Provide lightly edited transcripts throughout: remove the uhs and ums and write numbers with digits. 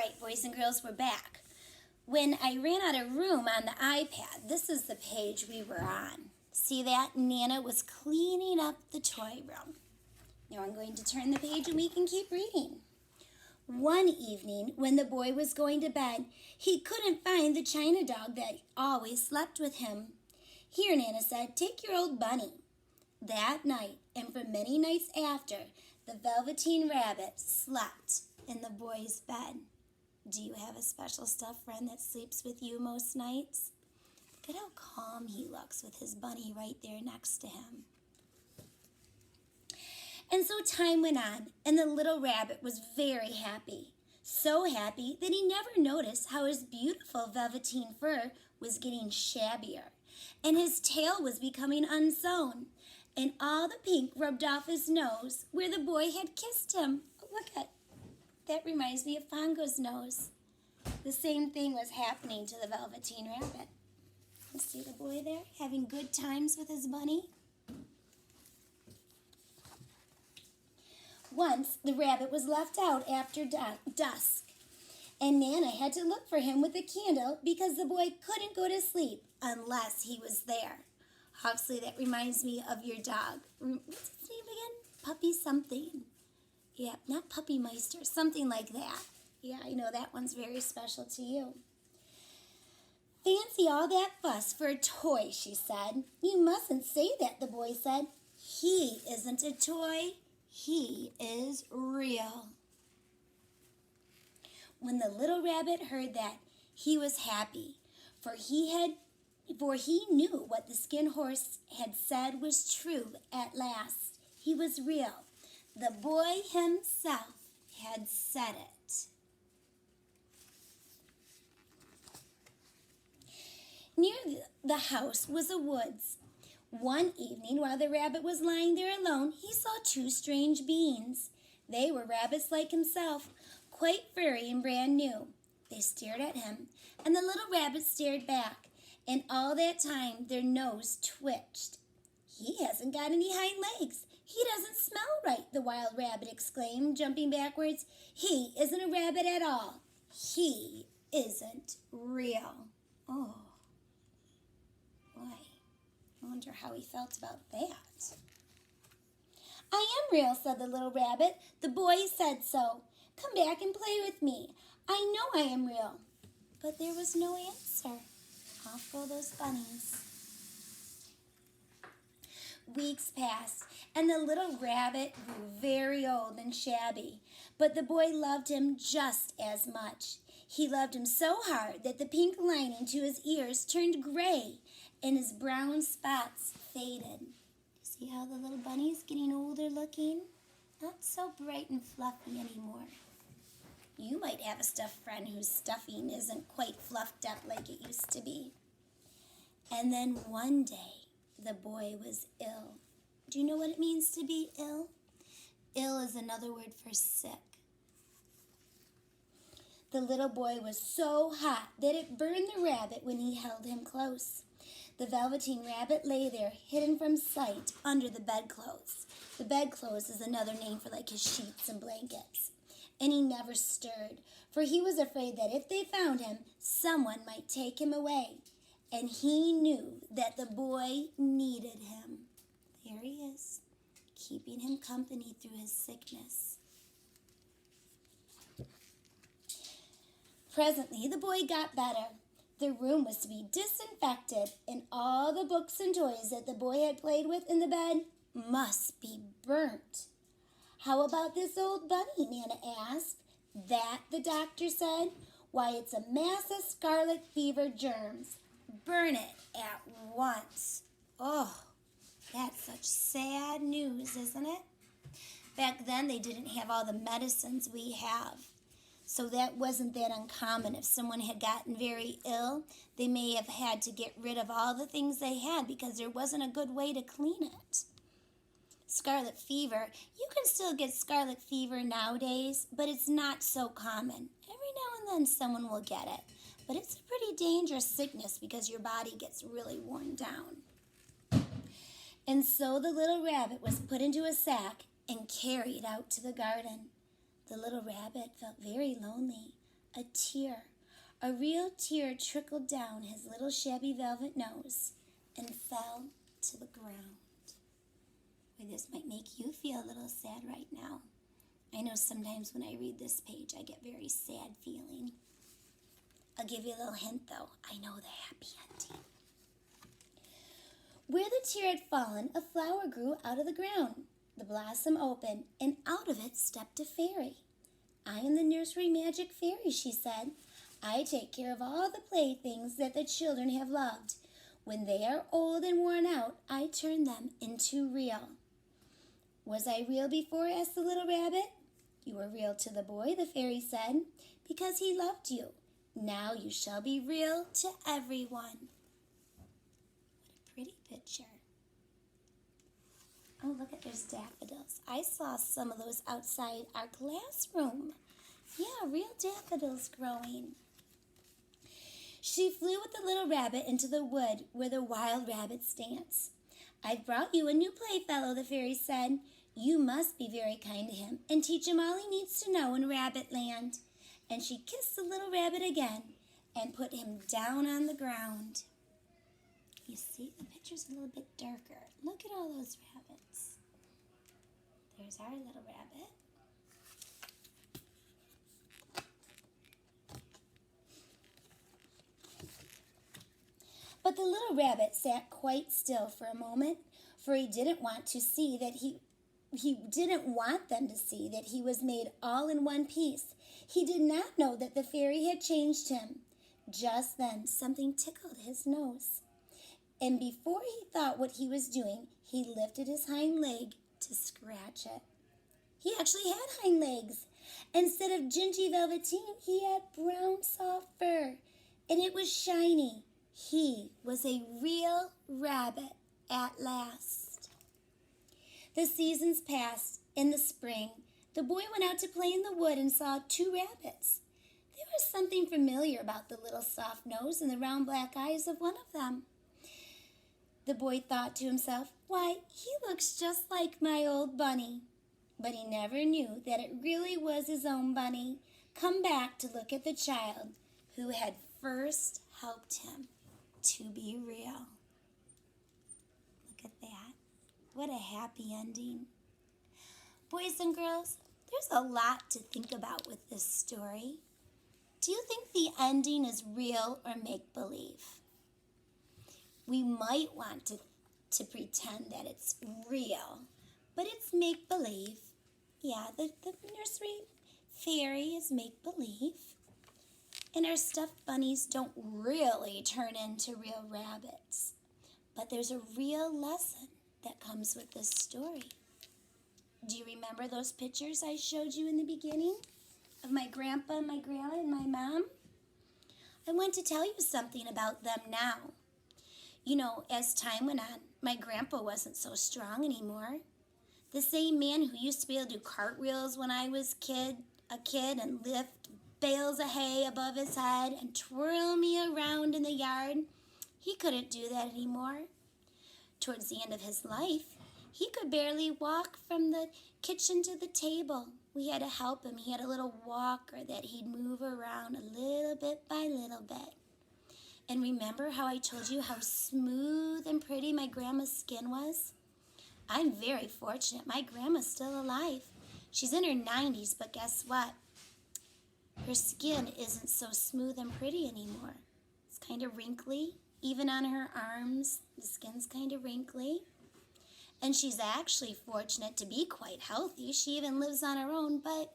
right, boys and girls, we're back. When I ran out of room on the iPad, this is the page we were on. See that? Nana was cleaning up the toy room. Now I'm going to turn the page and we can keep reading. One evening, when the boy was going to bed, he couldn't find the china dog that always slept with him. Here, Nana said, take your old bunny. That night, and for many nights after, the Velveteen Rabbit slept in the boy's bed. Do you have a special stuffed friend that sleeps with you most nights? Look at how calm he looks with his bunny right there next to him. And so time went on, and the little rabbit was very happy. So happy that he never noticed how his beautiful velveteen fur was getting shabbier, and his tail was becoming unsewn, and all the pink rubbed off his nose where the boy had kissed him. Look at that, reminds me of Fongo's nose. The same thing was happening to the Velveteen Rabbit. You see the boy there having good times with his bunny? Once, the rabbit was left out after dusk, and Nana had to look for him with a candle because the boy couldn't go to sleep unless he was there. Huxley, that reminds me of your dog. What's his name again? Puppy something. Yeah, not Puppy Meister, something like that. Yeah, I know that one's very special to you. Fancy all that fuss for a toy, she said. You mustn't say that, the boy said. He isn't a toy. He is real. When the little rabbit heard that, he was happy, for he knew what the skin horse had said was true at last. He was real. The boy himself had said it. Near the house was a woods. One evening, while the rabbit was lying there alone, he saw two strange beings. They were rabbits like himself, quite furry and brand new. They stared at him, and the little rabbit stared back, and all that time their nose twitched. He hasn't got any hind legs. He doesn't smell right, the wild rabbit exclaimed, jumping backwards. He isn't a rabbit at all. He isn't real. Oh, boy. I wonder how he felt about that. I am real, said the little rabbit. The boy said so. Come back and play with me. I know I am real. But there was no answer. Off go those bunnies. Weeks passed, and the little rabbit grew very old and shabby. But the boy loved him just as much. He loved him so hard that the pink lining to his ears turned gray, and his brown spots faded. See how the little bunny's getting older looking? Not so bright and fluffy anymore. You might have a stuffed friend whose stuffing isn't quite fluffed up like it used to be. And then one day, the boy was ill. Do you know what it means to be ill? Ill is another word for sick. The little boy was so hot that it burned the rabbit when he held him close. The Velveteen Rabbit lay there, hidden from sight, under the bedclothes. The bedclothes is another name for like his sheets and blankets. And he never stirred, for he was afraid that if they found him, someone might take him away. And he knew that the boy needed him. There he is, keeping him company through his sickness. Presently, the boy got better. The room was to be disinfected, and all the books and toys that the boy had played with in the bed must be burnt. How about this old bunny, Nana asked. That, the doctor said, why, it's a mass of scarlet fever germs. Burn it at once. Oh, that's such sad news, isn't it? Back then, they didn't have all the medicines we have. So that wasn't that uncommon. If someone had gotten very ill, they may have had to get rid of all the things they had because there wasn't a good way to clean it. Scarlet fever, you can still get scarlet fever nowadays, but it's not so common. Every now and then someone will get it. But it's a pretty dangerous sickness because your body gets really worn down. And so the little rabbit was put into a sack and carried out to the garden. The little rabbit felt very lonely. A tear, a real tear trickled down his little shabby velvet nose and fell to the ground. Well, this might make you feel a little sad right now. I know sometimes when I read this page, I get very sad feeling. I'll give you a little hint, though. I know the happy ending. Where the tear had fallen, a flower grew out of the ground. The blossom opened, and out of it stepped a fairy. I am the nursery magic fairy, she said. I take care of all the playthings that the children have loved. When they are old and worn out, I turn them into real. Was I real before? Asked the little rabbit. You were real to the boy, the fairy said, because he loved you. Now you shall be real to everyone. What a pretty picture. Oh, look at those daffodils. I saw some of those outside our classroom. Yeah, real daffodils growing. She flew with the little rabbit into the wood where the wild rabbits dance. I've brought you a new playfellow, the fairy said. You must be very kind to him and teach him all he needs to know in Rabbit Land. And she kissed the little rabbit again and put him down on the ground. You see, the picture's a little bit darker. Look at all those rabbits. There's our little rabbit. But the little rabbit sat quite still for a moment, for he didn't want to see that he didn't want them to see that he was made all in one piece. He did not know that the fairy had changed him. Just then, something tickled his nose. And before he thought what he was doing, he lifted his hind leg to scratch it. He actually had hind legs. Instead of gingy velveteen, he had brown soft fur, and it was shiny. He was a real rabbit at last. The seasons passed. In the spring, the boy went out to play in the wood and saw 2 rabbits. There was something familiar about the little soft nose and the round black eyes of one of them. The boy thought to himself, why, he looks just like my old bunny. But he never knew that it really was his own bunny, come back to look at the child who had first helped him to be real. Look at that. What a happy ending. Boys and girls, there's a lot to think about with this story. Do you think the ending is real or make-believe? We might want to pretend that it's real, but it's make-believe. Yeah, the nursery fairy is make-believe. And our stuffed bunnies don't really turn into real rabbits. But there's a real lesson that comes with this story. Do you remember those pictures I showed you in the beginning of my grandpa and my grandma and my mom? I want to tell you something about them now. You know, as time went on, my grandpa wasn't so strong anymore. The same man who used to be able to do cartwheels when I was a kid and lift bales of hay above his head and twirl me around in the yard, he couldn't do that anymore. Towards the end of his life, he could barely walk from the kitchen to the table. We had to help him. He had a little walker that he'd move around a little bit by little bit. And remember how I told you how smooth and pretty my grandma's skin was? I'm very fortunate. My grandma's still alive. She's in her 90s, but guess what? Her skin isn't so smooth and pretty anymore. It's kind of wrinkly. Even on her arms, the skin's kind of wrinkly. And she's actually fortunate to be quite healthy. She even lives on her own, but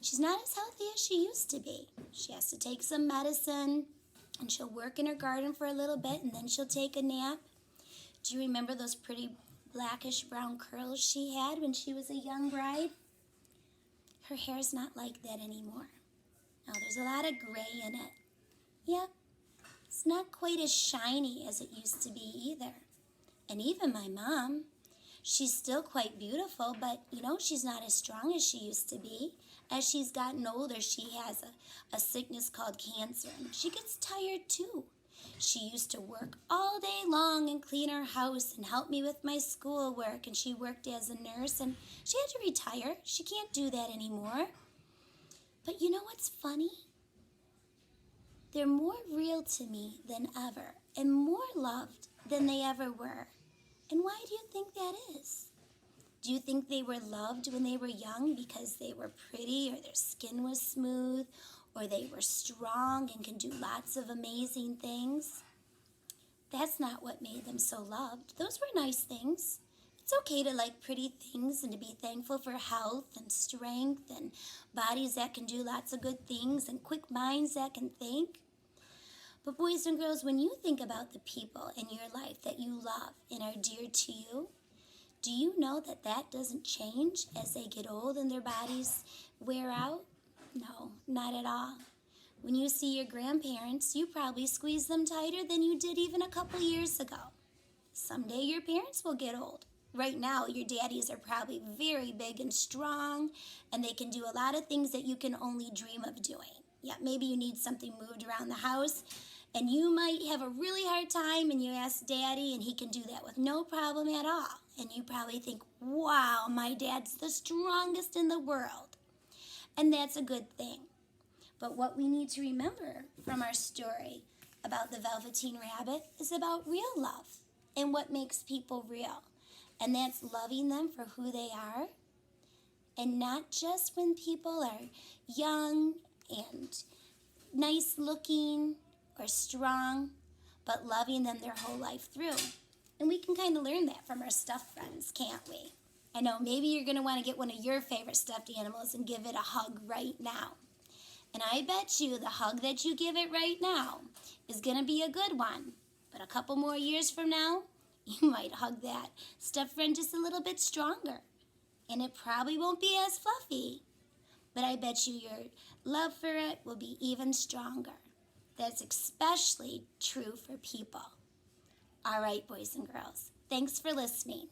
she's not as healthy as she used to be. She has to take some medicine, and she'll work in her garden for a little bit, and then she'll take a nap. Do you remember those pretty blackish brown curls she had when she was a young bride? Her hair's not like that anymore. Now, there's a lot of gray in it. Yep, it's not quite as shiny as it used to be either. And even my mom, she's still quite beautiful, but, you know, she's not as strong as she used to be. As she's gotten older, she has a sickness called cancer, and she gets tired too. She used to work all day long and clean her house and help me with my schoolwork, and she worked as a nurse, and she had to retire. She can't do that anymore. But you know what's funny? They're more real to me than ever and more loved than they ever were. And why do you think that is? Do you think they were loved when they were young because they were pretty or their skin was smooth or they were strong and can do lots of amazing things? That's not what made them so loved. Those were nice things. It's okay to like pretty things and to be thankful for health and strength and bodies that can do lots of good things and quick minds that can think. But boys and girls, when you think about the people in your life that you love and are dear to you, do you know that that doesn't change as they get old and their bodies wear out? No, not at all. When you see your grandparents, you probably squeeze them tighter than you did even a couple years ago. Someday your parents will get old. Right now, your daddies are probably very big and strong, and they can do a lot of things that you can only dream of doing. Yeah, maybe you need something moved around the house, and you might have a really hard time, and you ask Daddy, and he can do that with no problem at all. And you probably think, wow, my dad's the strongest in the world. And that's a good thing. But what we need to remember from our story about the Velveteen Rabbit is about real love and what makes people real. And that's loving them for who they are. And not just when people are young and nice looking or strong, but loving them their whole life through. And we can kind of learn that from our stuffed friends, can't we? I know, maybe you're going to want to get one of your favorite stuffed animals and give it a hug right now. And I bet you the hug that you give it right now is going to be a good one. But a couple more years from now, you might hug that stuffed friend just a little bit stronger. And it probably won't be as fluffy. But I bet you your love for it will be even stronger. That's especially true for people. All right, boys and girls, thanks for listening.